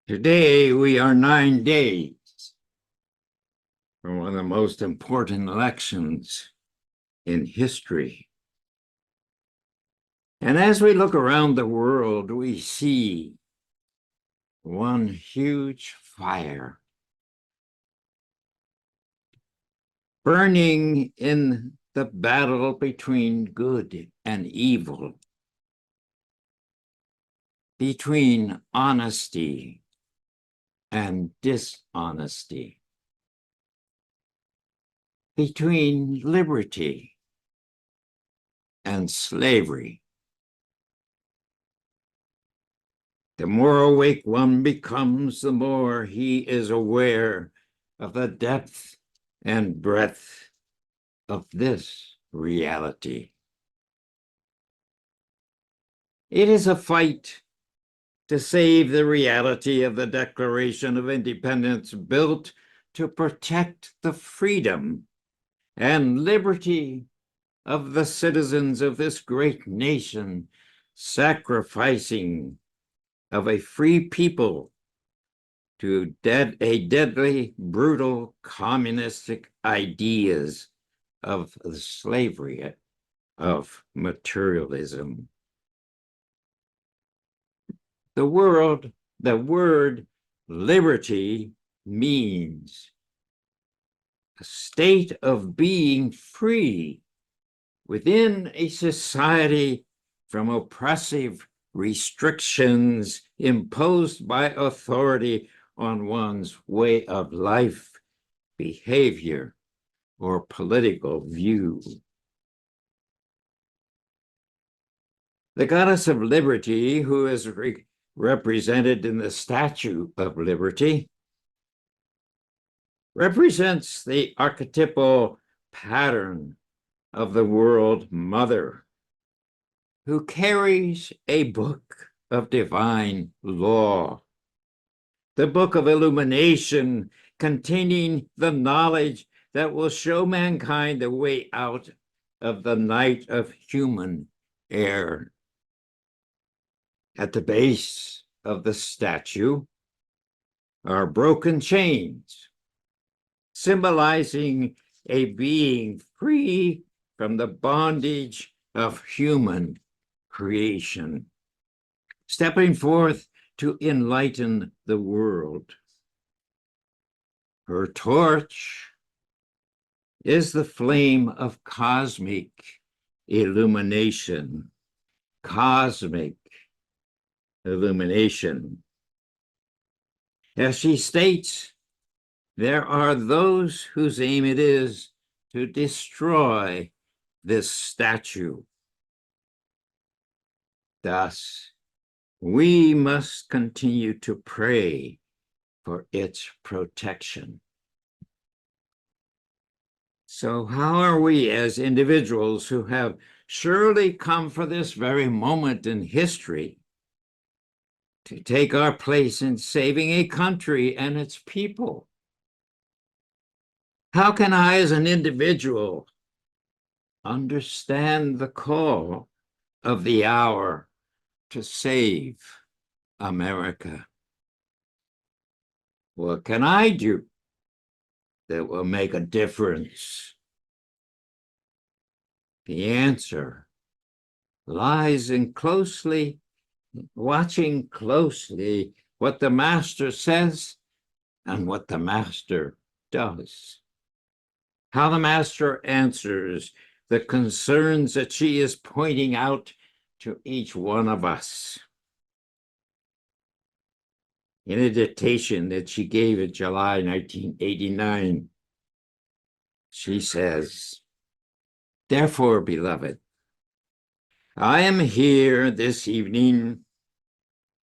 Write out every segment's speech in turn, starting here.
Today, we are 9 days from one of the most important elections in history. And as we look around the world, we see one huge fire burning in the battle between good and evil, between honesty and dishonesty, between liberty and slavery. The more awake one becomes, the more he is aware of the depth and breadth of this reality. It is a fight to save the reality of the Declaration of Independence, built to protect the freedom and liberty of the citizens of this great nation, sacrificing of a free people to a deadly, brutal, communistic ideas of the slavery of materialism. The word liberty means a state of being free within a society from oppressive restrictions imposed by authority on one's way of life, behavior, or political view. The goddess of liberty, who is represented in the Statue of Liberty, represents the archetypal pattern of the world mother, who carries a book of divine law, the book of illumination containing the knowledge that will show mankind the way out of the night of human error. At the base of the statue are broken chains, symbolizing a being free from the bondage of human creation, stepping forth to enlighten the world. Her torch is the flame of cosmic illumination, cosmic illumination. As she states, there are those whose aim it is to destroy this statue. Thus, we must continue to pray for its protection. So how are we as individuals who have surely come for this very moment in history to take our place in saving a country and its people? How can I, as an individual, understand the call of the hour to save America? What can I do that will make a difference? The answer lies in watching closely what the master says and what the master does. How the master answers the concerns that she is pointing out to each one of us. In a dictation that she gave in July 1989, she says, "Therefore, beloved, I am here this evening,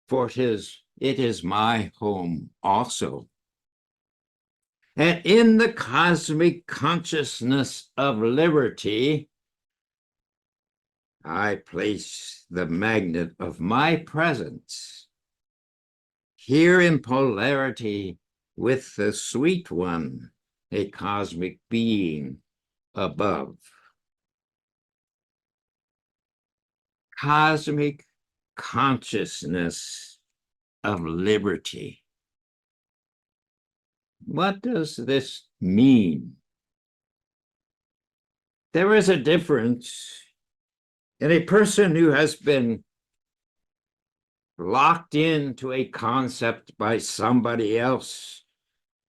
for it is my home also. And in the cosmic consciousness of liberty, I place the magnet of my presence here in polarity with the sweet one, a cosmic being above." Cosmic consciousness of liberty. What does this mean? There is a difference in a person who has been locked into a concept by somebody else,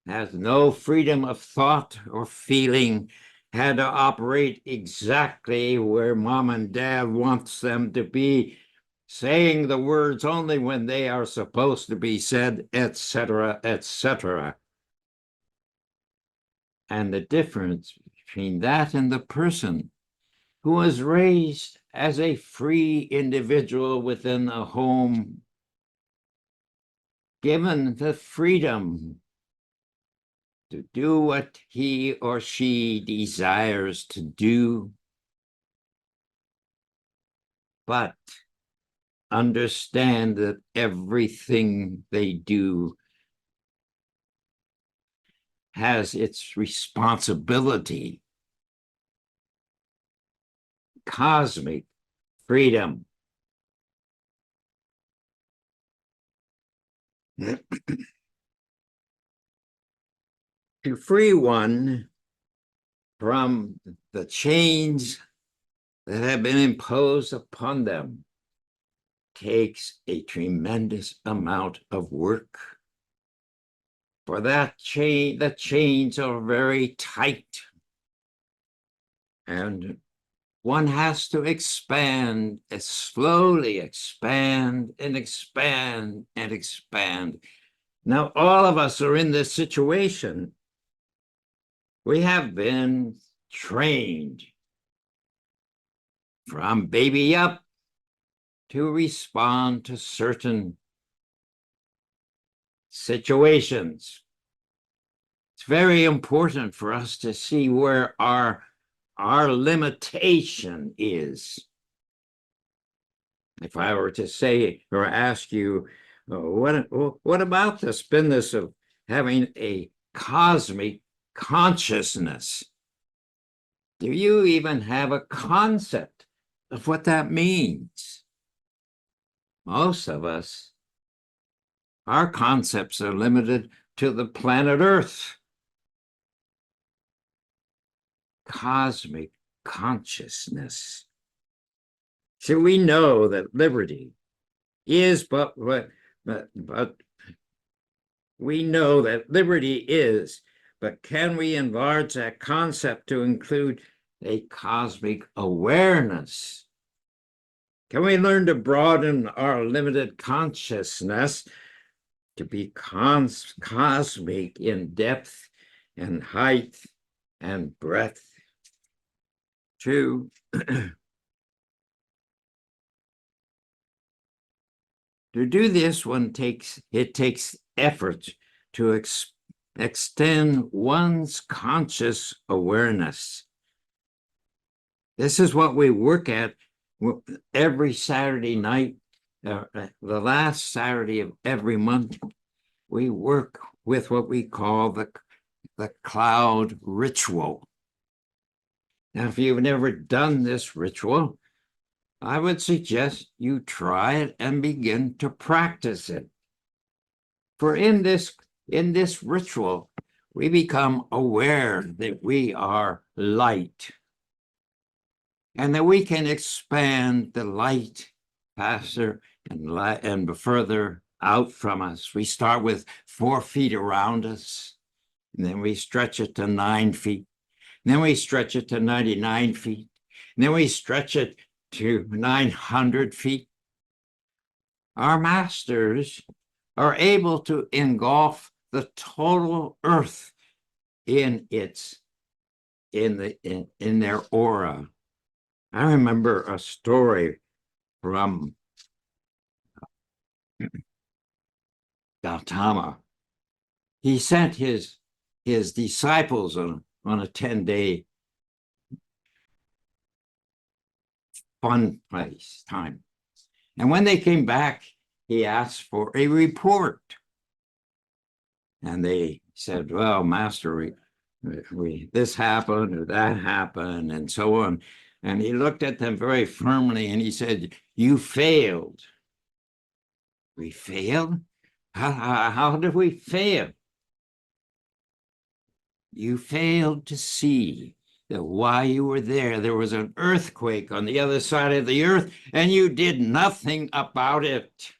has no freedom of thought or feeling, had to operate exactly where mom and dad wants them to be, saying the words only when they are supposed to be said, etc., etc. And the difference between that and the person who was raised as a free individual within a home, given the freedom to do what he or she desires to do, but understand that everything they do has its responsibility. Cosmic freedom. To free one from the chains that have been imposed upon them takes a tremendous amount of work. For the chains are very tight, and one has to expand, slowly expand and expand and expand. Now, all of us are in this situation. We have been trained from baby up to respond to certain situations. It's very important for us to see where our limitation is. If I were to say or ask you, what about this business of having a cosmic consciousness? Do you even have a concept of what that means? Most of us, our concepts are limited to the planet Earth. Cosmic consciousness. So we know that liberty is but we know that liberty is, but can we enlarge that concept to include a cosmic awareness? Can we learn to broaden our limited consciousness to be cosmic in depth and height and breadth? To do this, it takes effort to extend one's conscious awareness. This is what we work at every Saturday night, the last Saturday of every month. We work with what we call the cloud ritual. Now, if you've never done this ritual, I would suggest you try it and begin to practice it. For in this ritual, we become aware that we are light and that we can expand the light faster and further out from us. We start with 4 feet around us, and then we stretch it to 9 feet. And then we stretch it to 99 feet. And then we stretch it to 900 feet. Our masters are able to engulf the total earth in their aura. I remember a story from Gautama. He sent his disciples on a 10-day fun place time. And when they came back, he asked for a report. And they said, well, Master, we this happened or that happened and so on. And he looked at them very firmly and he said, you failed. We failed? How did we fail? You failed to see that while you were there was an earthquake on the other side of the earth, and you did nothing about it.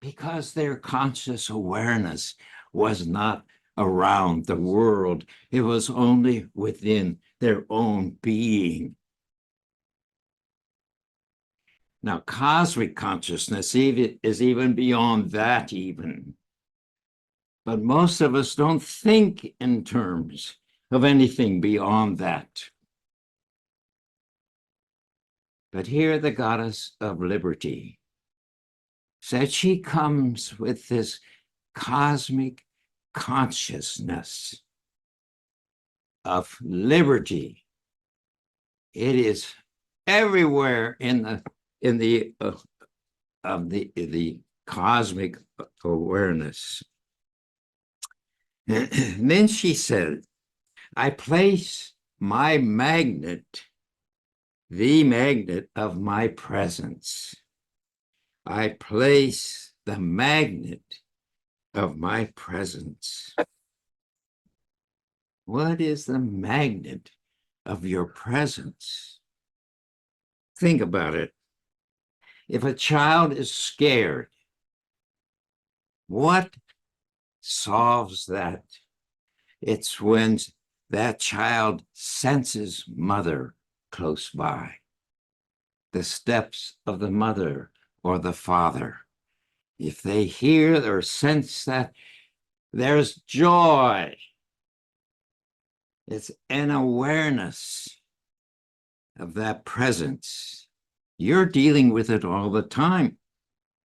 Because their conscious awareness was not around the world, it was only within their own being. Now, cosmic consciousness is even beyond that, even. But most of us don't think in terms of anything beyond that. But here, the goddess of liberty said she comes with this cosmic consciousness of liberty. It is everywhere in the cosmic awareness. And then she said, I place my magnet, the magnet of my presence. I place the magnet of my presence. What is the magnet of your presence? Think about it. If a child is scared, what solves that? It's when that child senses mother close by, the steps of the mother or the father. If they hear or sense that, there's joy. It's an awareness of that presence. You're dealing with it all the time.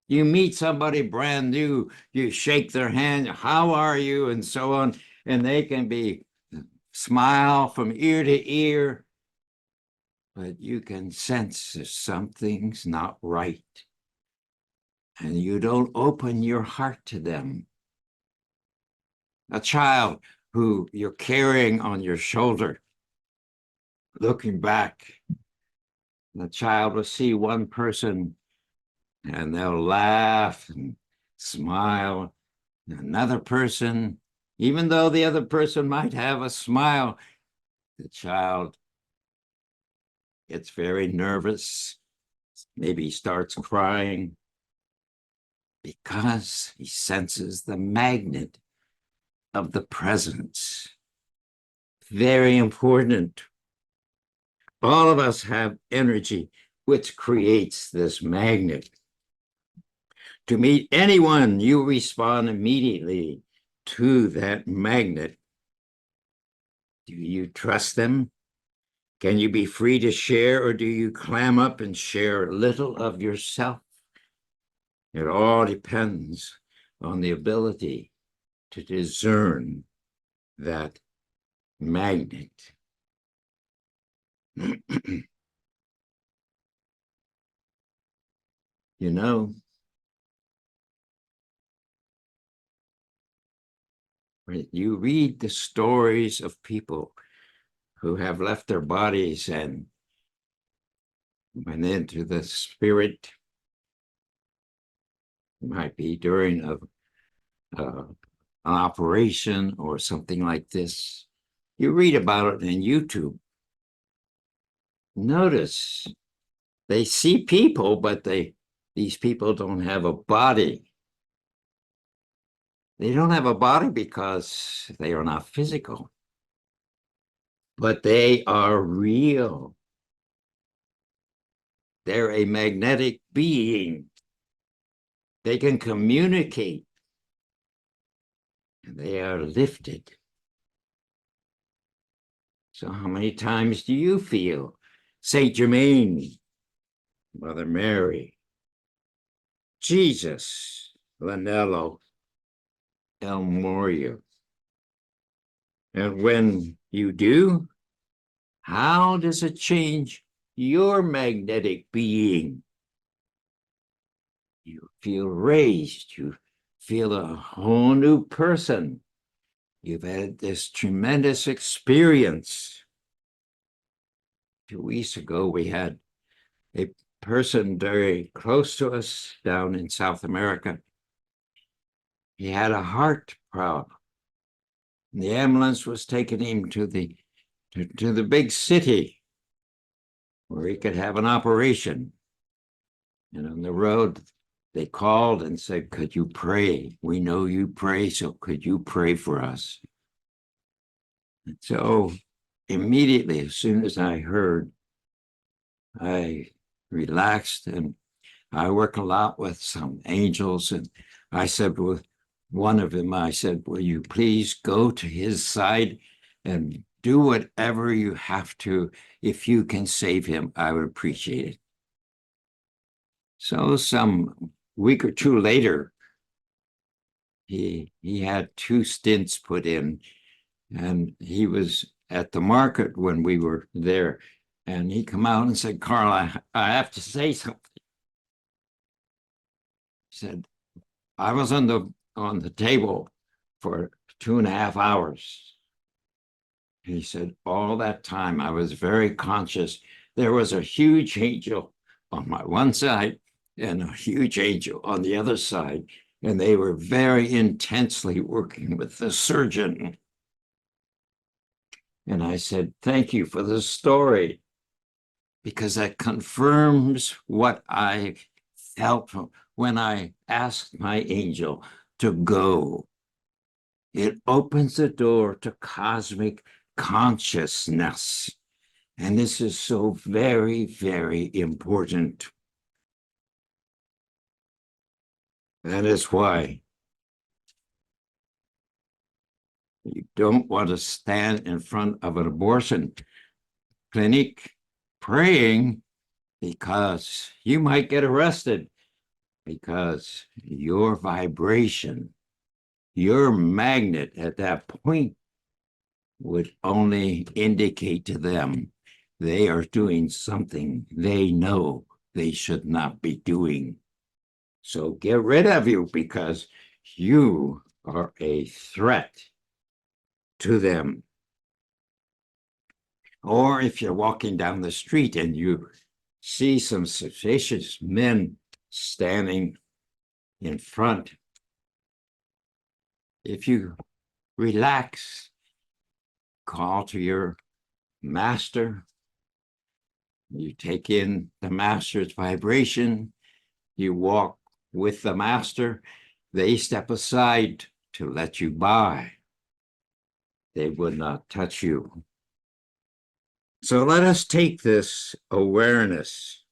You meet somebody brand new, you shake their hand, how are you, and so on, and they can be smile from ear to ear, but you can sense if something's not right, and you don't open your heart to them. A child who you're carrying on your shoulder, looking back, the child will see one person and they'll laugh and smile. Another person, even though the other person might have a smile, the child gets very nervous, maybe starts crying because he senses the magnet of the presence. Very important. All of us have energy which creates this magnet. To meet anyone, you respond immediately to that magnet. Do you trust them? Can you be free to share, or do you clam up and share a little of yourself? It all depends on the ability to discern that magnet. You know, you read the stories of people who have left their bodies and went into the spirit. It might be during an operation or something like this. You read about it in YouTube. Notice they see people, but these people don't have a body. They don't have a body because they are not physical, but they are real. They're a magnetic being. They can communicate. And they are lifted. So how many times do you feel Saint Germain, Mother Mary, Jesus, Lanello, El Morya? And when you do, how does it change your magnetic being? You feel raised. You feel a whole new person. You've had this tremendous experience. 2 weeks ago, we had a person very close to us down in South America. He had a heart problem. The ambulance was taking him to the big city where he could have an operation. And on the road, they called and said, "Could you pray? We know you pray, so could you pray for us?" And so immediately, as soon as I heard, I relaxed, and I work a lot with some angels. And I said with one of them, I said, "Will you please go to his side and do whatever you have to. If you can save him, I would appreciate it." So some week or two later, he had 2 stents put in, and he was at the market when we were there. And he come out and said, "Carl, I have to say something." He said, "I was on the table for 2.5 hours." He said, "All that time I was very conscious. There was a huge angel on my one side and a huge angel on the other side, and they were very intensely working with the surgeon." And I said, "Thank you for the story, because that confirms what I felt when I asked my angel to go. It opens the door to cosmic consciousness. And this is so very, very important. That is why you don't want to stand in front of an abortion clinic praying, because you might get arrested, because your vibration, your magnet at that point would only indicate to them they are doing something they know they should not be doing. So get rid of you, because you are a threat to them. Or if you're walking down the street and you see some suspicious men standing in front, if you relax, call to your master, you take in the master's vibration, you walk with the master, they step aside to let you by. They would not touch you. So let us take this awareness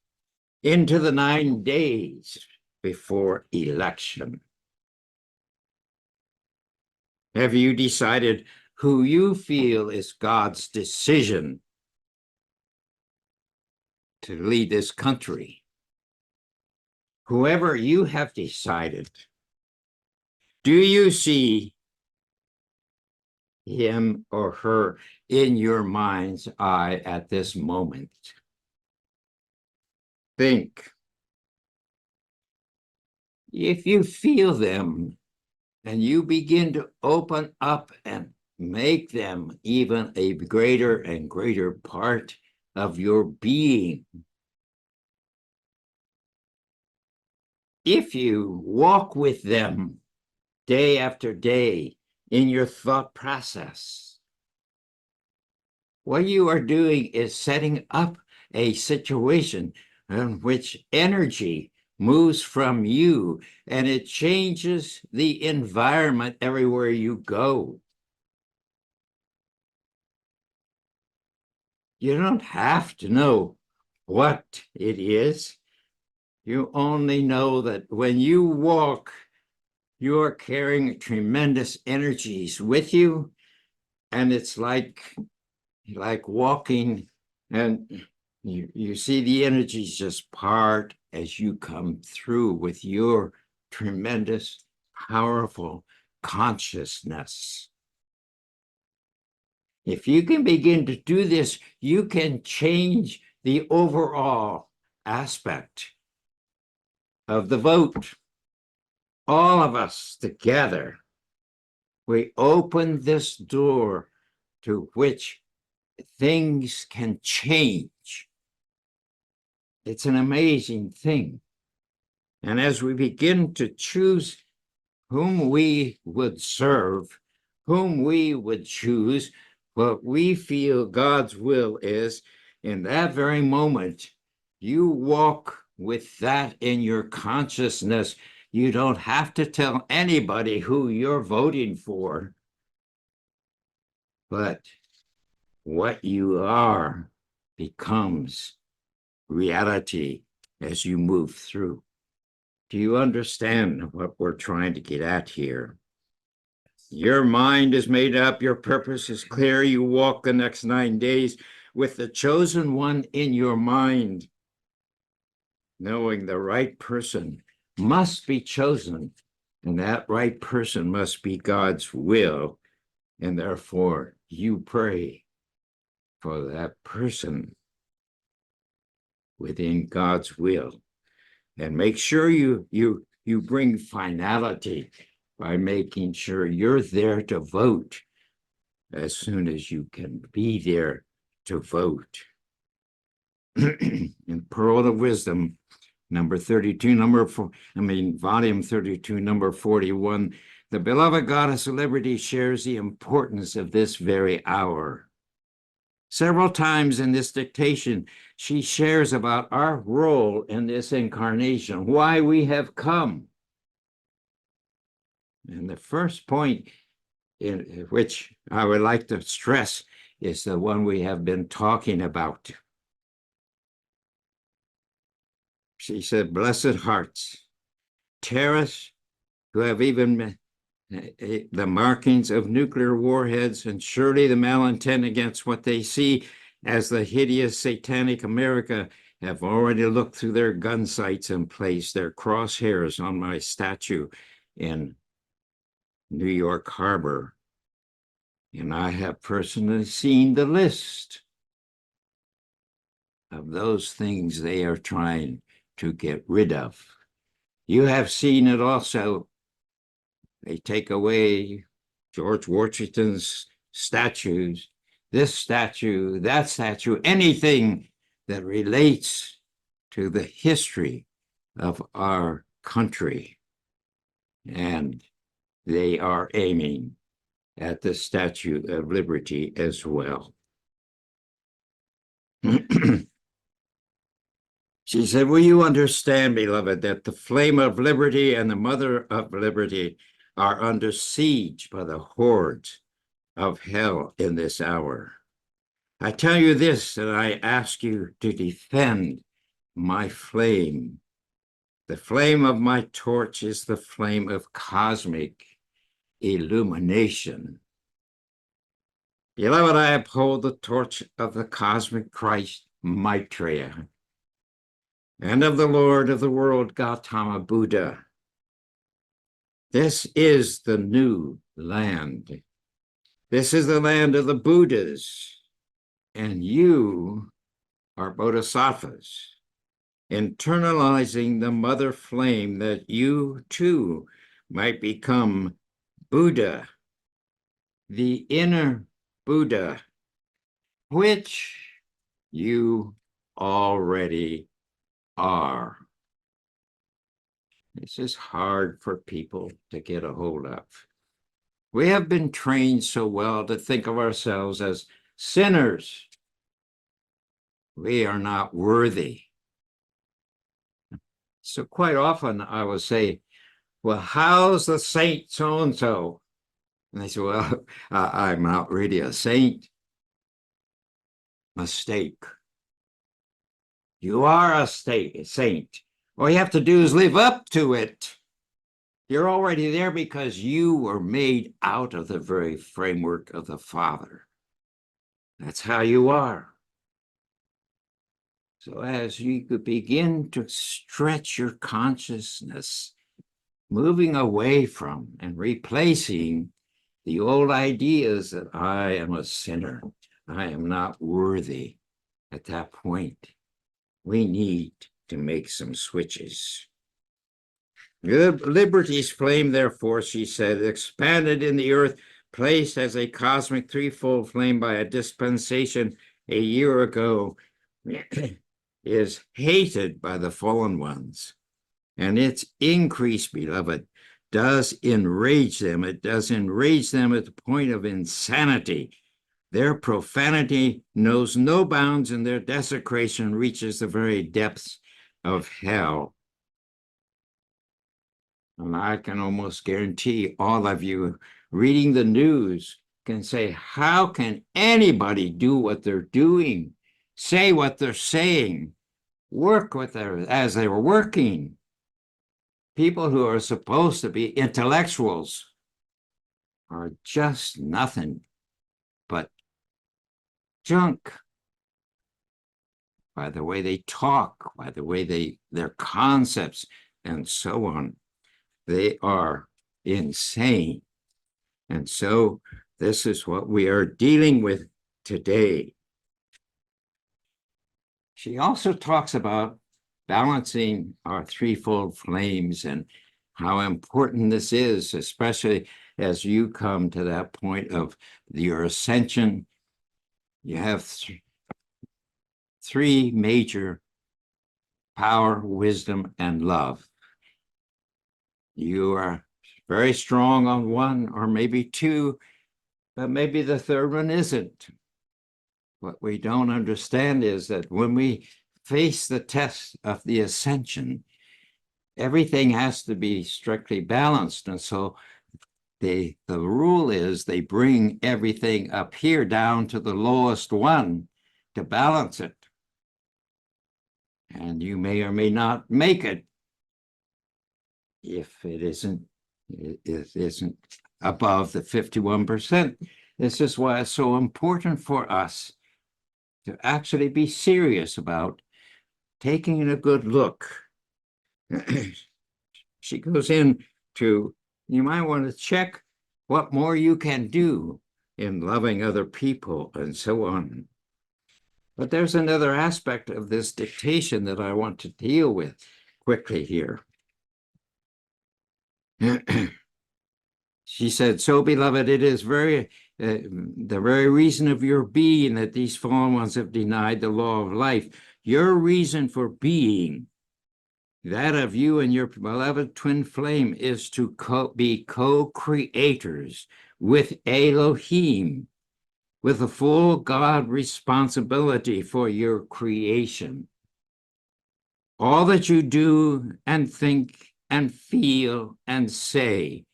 into the 9 days before election. Have you decided who you feel is God's decision to lead this country? Whoever you have decided, do you see him or her in your mind's eye at this moment? Think. If you feel them and you begin to open up and make them even a greater and greater part of your being, if you walk with them day after day in your thought process, what you are doing is setting up a situation in which energy moves from you, and it changes the environment everywhere you go. You don't have to know what it is. You only know that when you walk, you're carrying tremendous energies with you, and it's like walking, and you see the energies just part as you come through with your tremendous, powerful consciousness. If you can begin to do this, you can change the overall aspect of the vote. All of us together, we open this door to which things can change. It's an amazing thing. And as we begin to choose whom we would serve, whom we would choose, what we feel God's will is, in that very moment, you walk with that in your consciousness. You don't have to tell anybody who you're voting for, but what you are becomes reality as you move through. Do you understand what we're trying to get at here? Your mind is made up, your purpose is clear. You walk the next 9 days with the chosen one in your mind, knowing the right person must be chosen, and that right person must be God's will. And therefore, you pray for that person within God's will. And make sure you bring finality by making sure you're there to vote as soon as you can be there to vote. In Pearl of Wisdom, number 32, volume 32, number 41, the beloved goddess of liberty shares the importance of this very hour. Several times in this dictation, she shares about our role in this incarnation, why we have come. And the first point in which I would like to stress is the one we have been talking about. She said, blessed hearts, terrorists who have even the markings of nuclear warheads, and surely the malintent against what they see as the hideous satanic America have already looked through their gun sights and placed their crosshairs on my statue in New York Harbor. And I have personally seen the list of those things they are trying to get rid of. You have seen it also. They take away George Washington's statues, this statue, that statue, anything that relates to the history of our country. And they are aiming at the Statue of Liberty as well. She said, will you understand, beloved, that the flame of liberty and the mother of liberty are under siege by the hordes of hell in this hour? I tell you this, and I ask you to defend my flame. The flame of my torch is the flame of cosmic illumination. Beloved, I uphold the torch of the cosmic Christ, Maitreya, and of the Lord of the world, Gautama Buddha. This is the new land. This is the land of the Buddhas, and you are bodhisattvas, internalizing the mother flame that you too might become Buddha, the inner Buddha, which you already are. This is hard for people to get a hold of. We have been trained so well to think of ourselves as sinners. We are not worthy. So quite often I will say, well, how's the saint so-and-so? And they say, well, I'm not really a saint. Mistake. You are a saint. All you have to do is live up to it. You're already there because you were made out of the very framework of the Father. That's how you are. So as you could begin to stretch your consciousness, moving away from and replacing the old ideas that I am a sinner, I am not worthy. At that point, we need to make some switches. Liberty's flame, therefore, she said, expanded in the earth, placed as a cosmic threefold flame by a dispensation a year ago, is hated by the fallen ones. And its increase, beloved, does enrage them. It does enrage them at the point of insanity. Their profanity knows no bounds, and their desecration reaches the very depths of hell. And I can almost guarantee all of you reading the news can say, how can anybody do what they're doing, say what they're saying, work as they're working? People who are supposed to be intellectuals are just nothing but junk by the way they talk, by the way their concepts, and so on. They are insane. And so this is what we are dealing with today. She also talks about balancing our threefold flames and how important this is, especially as you come to that point of your ascension. You have three major: power, wisdom, and love. You are very strong on one or maybe two, but maybe the third one isn't. What we don't understand is that when we face the test of the ascension, everything has to be strictly balanced. And so the rule is they bring everything up here down to the lowest one to balance it. And you may or may not make it if it isn't above the 51%. This is why it's so important for us to actually be serious about taking a good look. She goes in to, you might want to check what more you can do in loving other people and so on. But there's another aspect of this dictation that I want to deal with quickly here. She said, so beloved, it is the very reason of your being that these fallen ones have denied the law of life. Your reason for being, that of you and your beloved twin flame, is to be co-creators with Elohim, with a full God responsibility for your creation. All that you do and think and feel and say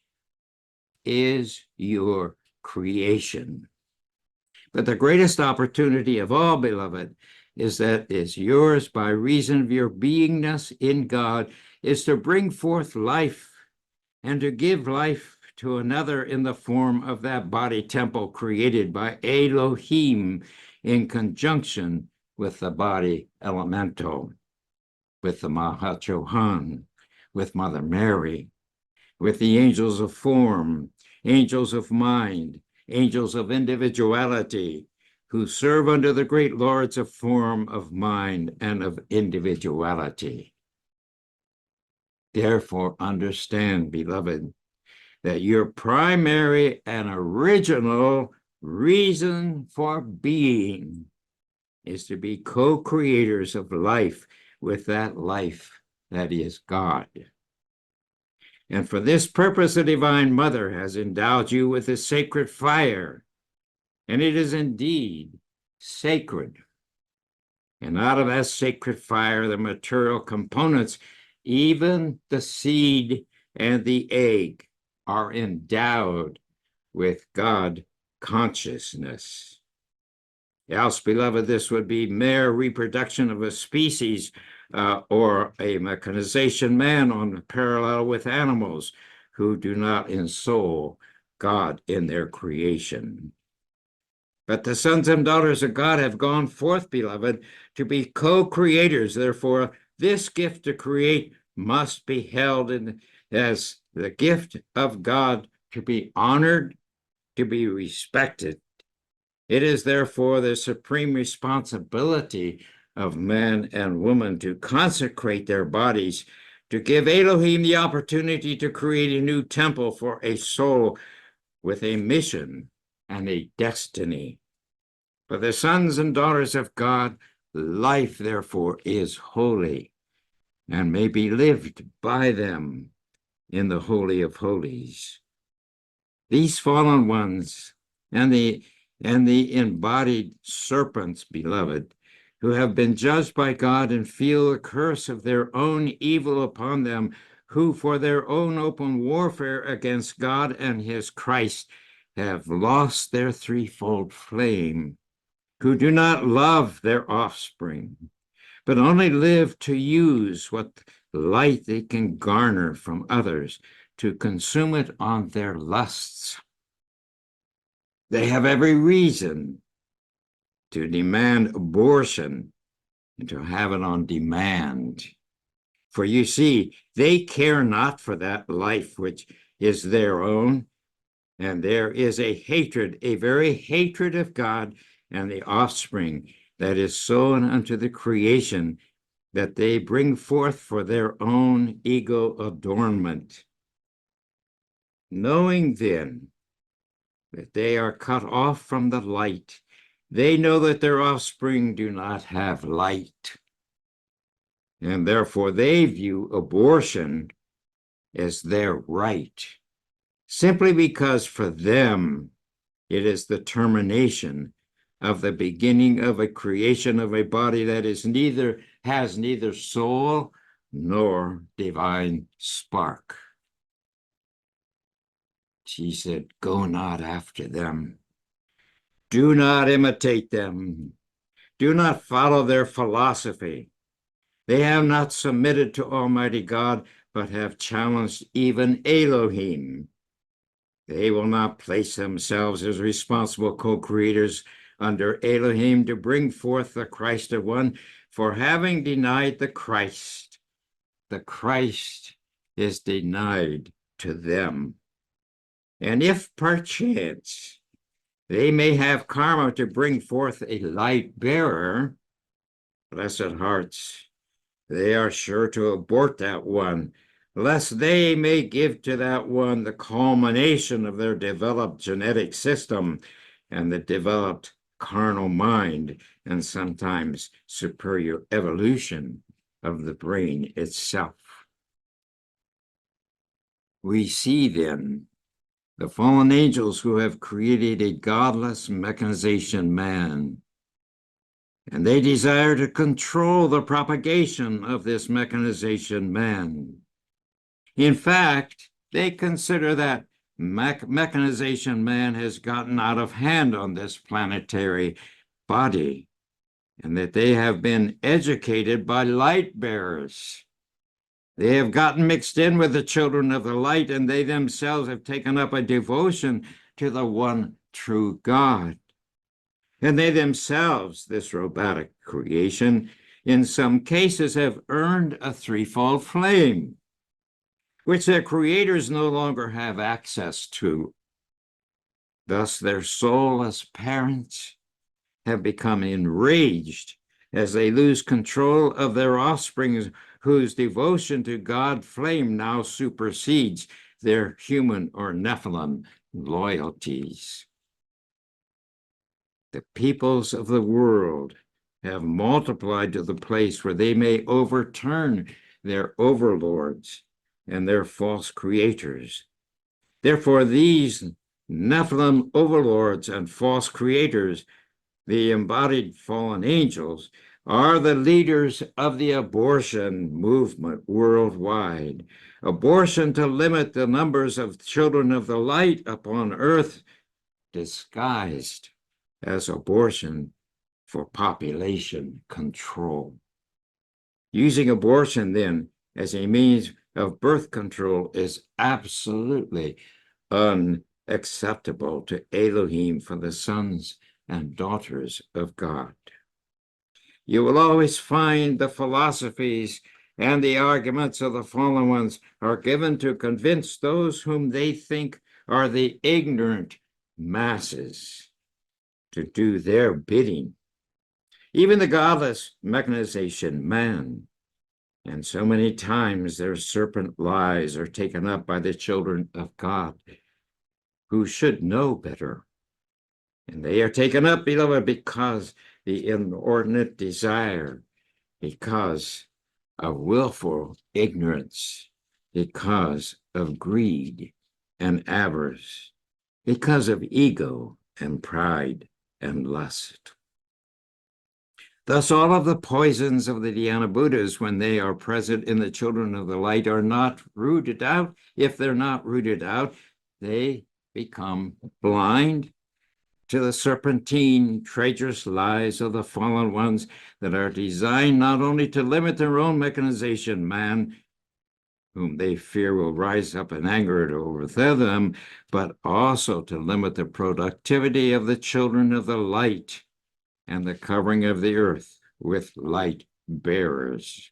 is your creation. But the greatest opportunity of all, beloved, is that is yours by reason of your beingness in God, is to bring forth life and to give life to another in the form of that body temple created by Elohim in conjunction with the body elemental, with the Mahachohan, with Mother Mary, with the angels of form, angels of mind, angels of individuality, who serve under the great lords of form, of mind, and of individuality. Therefore, understand, beloved, that your primary and original reason for being is to be co-creators of life with that life that is God. And for this purpose, the Divine Mother has endowed you with a sacred fire, and it is indeed sacred. And out of that sacred fire, the material components, even the seed and the egg, are endowed with God consciousness. Else, beloved, this would be mere reproduction of a species or a mechanization man on parallel with animals who do not ensoul God in their creation. But the sons and daughters of God have gone forth, beloved, to be co-creators. Therefore, this gift to create must be held as the gift of God, to be honored, to be respected. It is therefore the supreme responsibility of man and woman to consecrate their bodies, to give Elohim the opportunity to create a new temple for a soul with a mission and a destiny. For the sons and daughters of God, life therefore is holy and may be lived by them in the Holy of Holies. These fallen ones and the embodied serpents, beloved, who have been judged by God and feel the curse of their own evil upon them, who for their own open warfare against God and his Christ have lost their threefold flame, who do not love their offspring, but only live to use what light they can garner from others to consume it on their lusts. They have every reason to demand abortion and to have it on demand. For you see, they care not for that life which is their own, and there is a hatred, a very hatred of God and the offspring that is sown unto the creation that they bring forth for their own ego adornment. Knowing then that they are cut off from the light, they know that their offspring do not have light. And therefore they view abortion as their right, simply because for them it is the termination of the beginning of a creation of a body that has neither soul nor divine spark. She said, go not after them. Do not imitate them. Do not follow their philosophy. They have not submitted to Almighty God, but have challenged even Elohim. They will not place themselves as responsible co-creators under Elohim to bring forth the Christ of one, for having denied the Christ is denied to them. And if perchance they may have karma to bring forth a light bearer, blessed hearts, they are sure to abort that one, lest they may give to that one the culmination of their developed genetic system and the developed carnal mind, and sometimes superior evolution of the brain itself. We see then the fallen angels who have created a godless mechanization man, and they desire to control the propagation of this mechanization man. In fact, they consider that mechanization man has gotten out of hand on this planetary body, and that they have been educated by light bearers. They have gotten mixed in with the children of the light, and they themselves have taken up a devotion to the one true God. And they themselves, this robotic creation, in some cases have earned a threefold flame, which their creators no longer have access to. Thus, their soulless parents have become enraged as they lose control of their offspring, whose devotion to God flame now supersedes their human or Nephilim loyalties. The peoples of the world have multiplied to the place where they may overturn their overlords and their false creators. Therefore, these Nephilim overlords and false creators, the embodied fallen angels, are the leaders of the abortion movement worldwide. Abortion to limit the numbers of children of the light upon earth, disguised as abortion for population control. Using abortion, then, as a means of birth control is absolutely unacceptable to Elohim for the sons and daughters of God. You will always find the philosophies and the arguments of the fallen ones are given to convince those whom they think are the ignorant masses to do their bidding. Even the godless mechanization man. And so many times their serpent lies are taken up by the children of God, who should know better. And they are taken up, beloved, because the inordinate desire, because of willful ignorance because of greed and avarice, because of ego and pride and lust. Thus, all of the poisons of the Dhyana Buddhas, when they are present in the children of the light, are not rooted out. If they're not rooted out, they become blind to the serpentine, treacherous lies of the fallen ones that are designed not only to limit their own mechanization, man, whom they fear will rise up in anger to overthrow them, but also to limit the productivity of the children of the light and the covering of the earth with light bearers.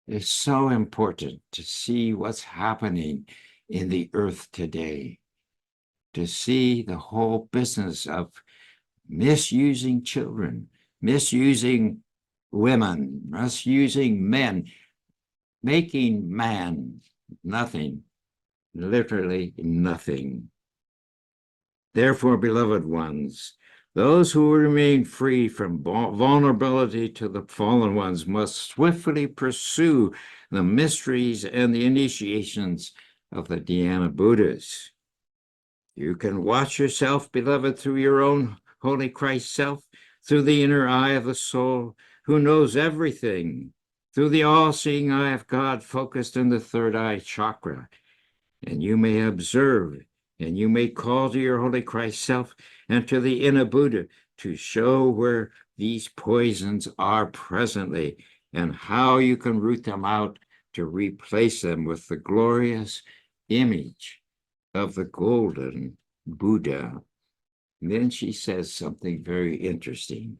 It's so important to see what's happening in the earth today, to see the whole business of misusing children, misusing women, misusing men, making man nothing, literally nothing. Therefore, beloved ones, those who remain free from vulnerability to the fallen ones must swiftly pursue the mysteries and the initiations of the Dhyana Buddhas. You can watch yourself, beloved, through your own Holy Christ self, through the inner eye of the soul, who knows everything, through the all-seeing eye of God focused in the third eye chakra. And you may observe, and you may call to your Holy Christ self and to the inner Buddha to show where these poisons are presently and how you can root them out to replace them with the glorious image of the golden Buddha. And then she says something very interesting.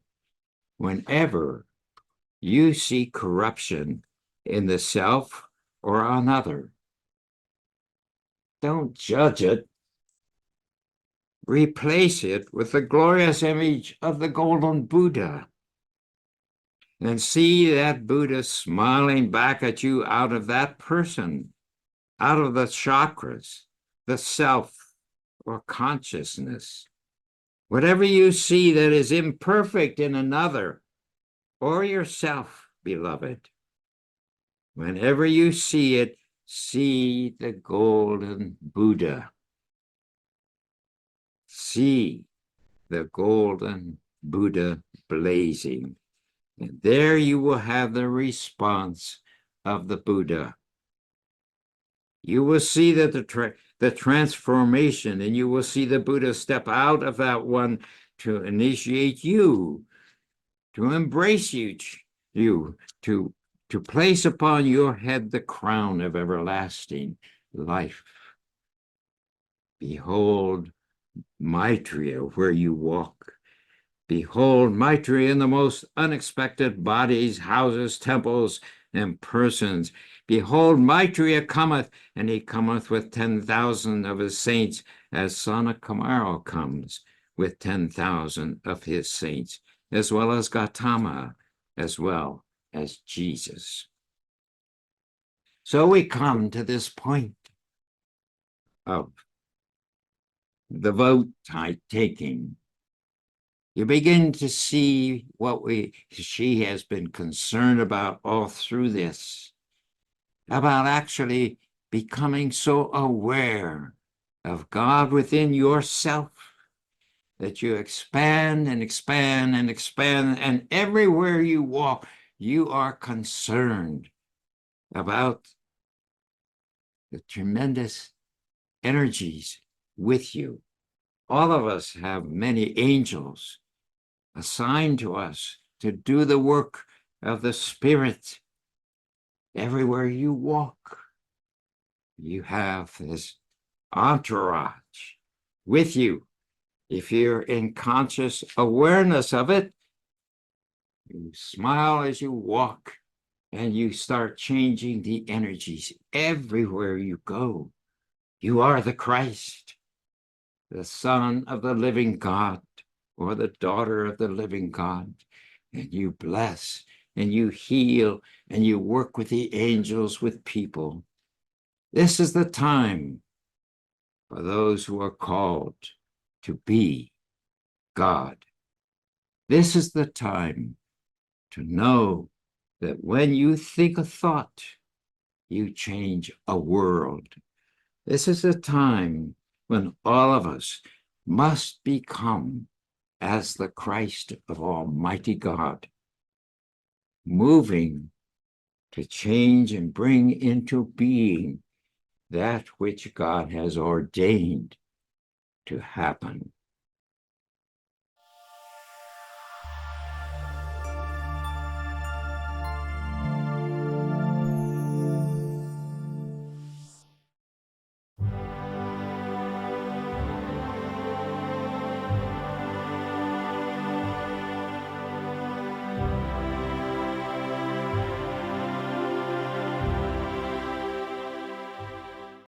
Whenever you see corruption in the self or another, don't judge it. Replace it with the glorious image of the golden Buddha. And see that Buddha smiling back at you out of that person, out of the chakras, the self or consciousness. Whatever you see that is imperfect in another or yourself, beloved, whenever you see it, see the golden Buddha. See the golden Buddha blazing. And there you will have the response of the Buddha. You will see that the transformation, and you will see the Buddha step out of that one to initiate you, to embrace you, to place upon your head the crown of everlasting life. Behold Maitreya where you walk. Behold Maitreya in the most unexpected bodies, houses, temples, and persons. Behold, Maitreya cometh, and he cometh with 10,000 of his saints, as Sanakhamara comes with 10,000 of his saints, as well as Gautama, as well as Jesus. So we come to this point of the vote taking. You begin to see what she has been concerned about all through this, about actually becoming so aware of God within yourself that you expand and expand and expand, and everywhere you walk, you are concerned about the tremendous energies with you. All of us have many angels assigned to us to do the work of the Spirit. Everywhere you walk, you have this entourage with you. If you're in conscious awareness of it, you smile as you walk and you start changing the energies everywhere you go. You are the Christ, the Son of the living God, or the daughter of the living God, and you bless and you heal and you work with the angels, with people. This is the time for those who are called to be God. This is the time to know that when you think a thought, you change a world. This is a time when all of us must become as the Christ of Almighty God, moving to change and bring into being that which God has ordained to happen.